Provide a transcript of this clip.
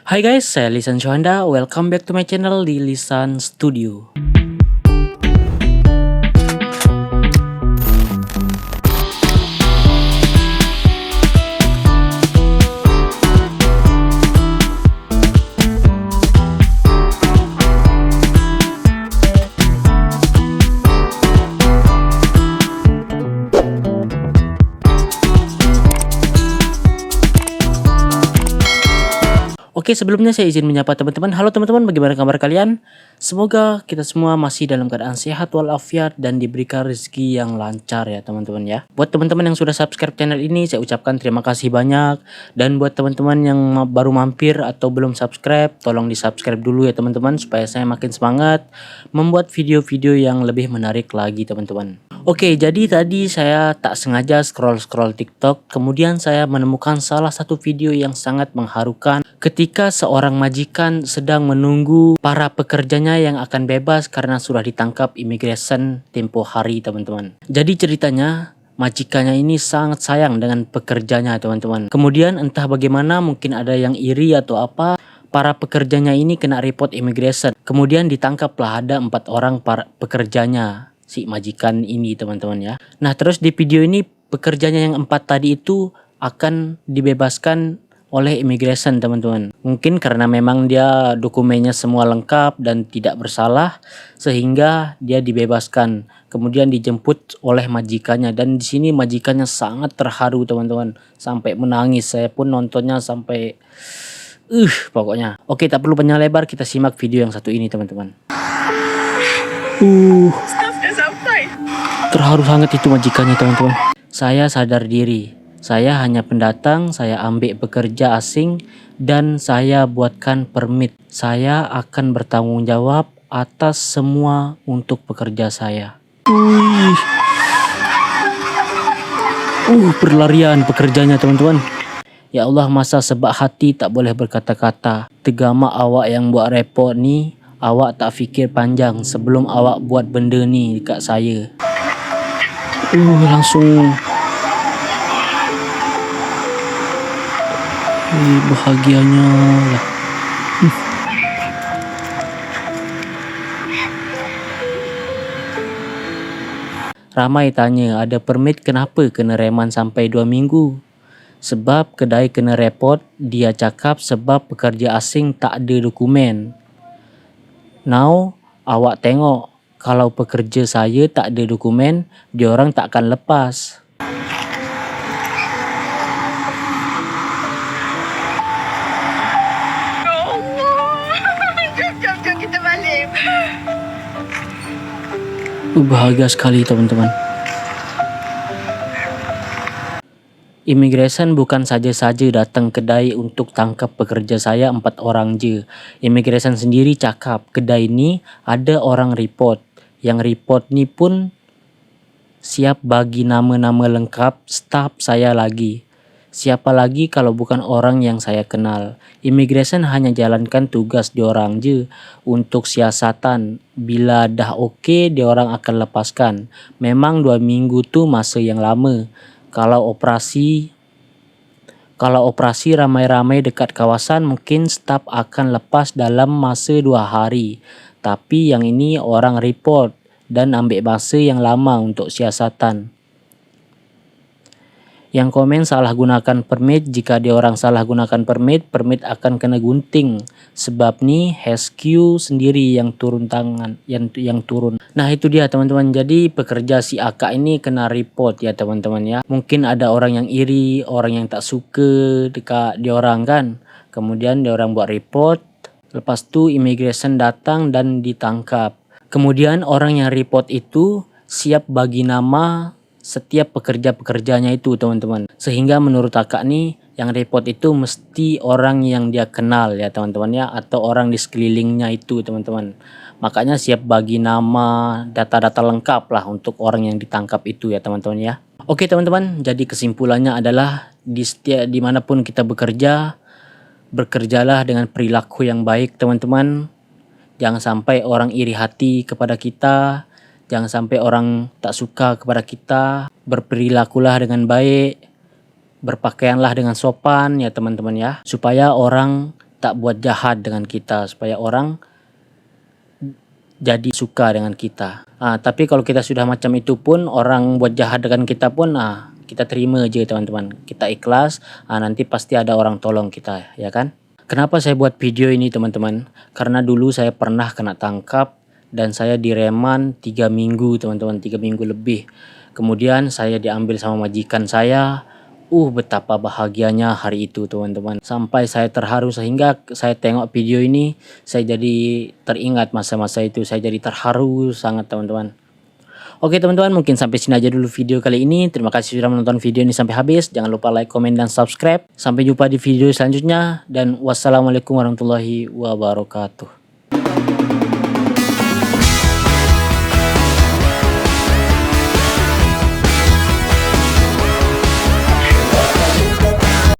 Hai guys, saya Lisan Syuhanda. Welcome back to my channel di Lisan Studio. Oke, sebelumnya saya izin menyapa teman-teman. Halo teman-teman, bagaimana kabar kalian? Semoga kita semua masih dalam keadaan sehat walafiat dan diberikan rezeki yang lancar ya teman-teman ya. Buat teman-teman yang sudah subscribe channel ini, saya ucapkan terima kasih banyak. Dan buat teman-teman yang baru mampir atau belum subscribe, tolong di-subscribe dulu ya teman-teman supaya saya makin semangat membuat video-video yang lebih menarik lagi teman-teman. Oke, jadi tadi saya tak sengaja scroll-scroll TikTok, kemudian saya menemukan salah satu video yang sangat mengharukan ketika seorang majikan sedang menunggu para pekerjanya yang akan bebas karena sudah ditangkap imigresen tempo hari teman-teman. Jadi ceritanya majikannya ini sangat sayang dengan pekerjanya teman-teman. Kemudian entah bagaimana, mungkin ada yang iri atau apa, para pekerjanya ini kena report imigresen. Kemudian ditangkaplah ada 4 orang para pekerjanya si majikan ini teman-teman ya. Nah terus di video ini pekerjanya yang 4 tadi itu akan dibebaskan oleh immigration teman-teman. Mungkin karena memang dia dokumennya semua lengkap dan tidak bersalah sehingga dia dibebaskan. Kemudian dijemput oleh majikannya dan di sini majikannya sangat terharu teman-teman sampai menangis. Saya pun nontonnya sampai pokoknya. Oke, tak perlu panjang lebar, kita simak video yang satu ini teman-teman. Terharu sangat itu majikannya teman-teman. Saya sadar diri. Saya hanya pendatang, saya ambil pekerja asing dan saya buatkan permit. Saya akan bertanggung jawab atas semua untuk pekerja saya. Berlarian pekerjanya teman-teman. Ya Allah, masa sebab hati tak boleh berkata-kata. Tegama awak yang buat repot nih. Awak tak fikir panjang sebelum awak buat benda ni dekat saya. Langsung bahagianya lah. Ramai tanya, ada permit kenapa kena reman sampai 2 minggu? Sebab kedai kena report, dia cakap sebab pekerja asing tak ada dokumen. Now, awak tengok, kalau pekerja saya tak ada dokumen, diorang tak akan lepas. Bahagia sekali teman-teman. Immigration bukan saja-saja datang kedai untuk tangkap pekerja saya 4 orang je. Immigration sendiri cakap kedai ni ada orang report. Yang report ni pun siap bagi nama-nama lengkap staf saya lagi. Siapa lagi kalau bukan orang yang saya kenal. Immigration hanya jalankan tugas diorang je untuk siasatan. Bila dah okey, diorang akan lepaskan. Memang 2 minggu tu masa yang lama. Kalau operasi ramai-ramai dekat kawasan, mungkin staf akan lepas dalam masa 2 hari. Tapi yang ini orang report dan ambil masa yang lama untuk siasatan. Yang komen salah gunakan permit, jika dia orang salah gunakan permit akan kena gunting. Sebab ni HQ sendiri yang turun tangan, yang turun. Nah itu dia teman-teman, jadi pekerja si akak ini kena report ya teman-teman ya. Mungkin ada orang yang iri, orang yang tak suka dekat dia orang kan. Kemudian dia orang buat report, lepas tu immigration datang dan ditangkap. Kemudian orang yang report itu siap bagi nama setiap pekerja-pekerjanya itu teman-teman. Sehingga menurut akak nih yang report itu mesti orang yang dia kenal ya teman-teman ya, atau orang di sekelilingnya itu teman-teman. Makanya siap bagi nama, data-data lengkap lah untuk orang yang ditangkap itu ya teman-teman ya. Oke teman-teman, jadi kesimpulannya adalah dimanapun kita bekerja, bekerjalah dengan perilaku yang baik teman-teman. Jangan sampai orang iri hati kepada kita. Jangan sampai orang tak suka kepada kita. Berperilakulah dengan baik. Berpakaianlah dengan sopan ya teman-teman ya. Supaya orang tak buat jahat dengan kita, supaya orang jadi suka dengan kita. Tapi kalau kita sudah macam itu pun, orang buat jahat dengan kita pun, kita terima aja teman-teman. Kita ikhlas, nanti pasti ada orang tolong kita, ya kan? Kenapa saya buat video ini teman-teman? Karena dulu saya pernah kena tangkap dan saya direman 3 minggu teman-teman, 3 minggu lebih. Kemudian saya diambil sama majikan saya. Betapa bahagianya hari itu teman-teman. Sampai saya terharu, sehingga saya tengok video ini, saya jadi teringat masa-masa itu. Saya jadi terharu sangat teman-teman. Oke teman-teman, mungkin sampai sini aja dulu video kali ini. Terima kasih sudah menonton video ini sampai habis. Jangan lupa like, komen, dan subscribe. Sampai jumpa di video selanjutnya. Dan wassalamualaikum warahmatullahi wabarakatuh.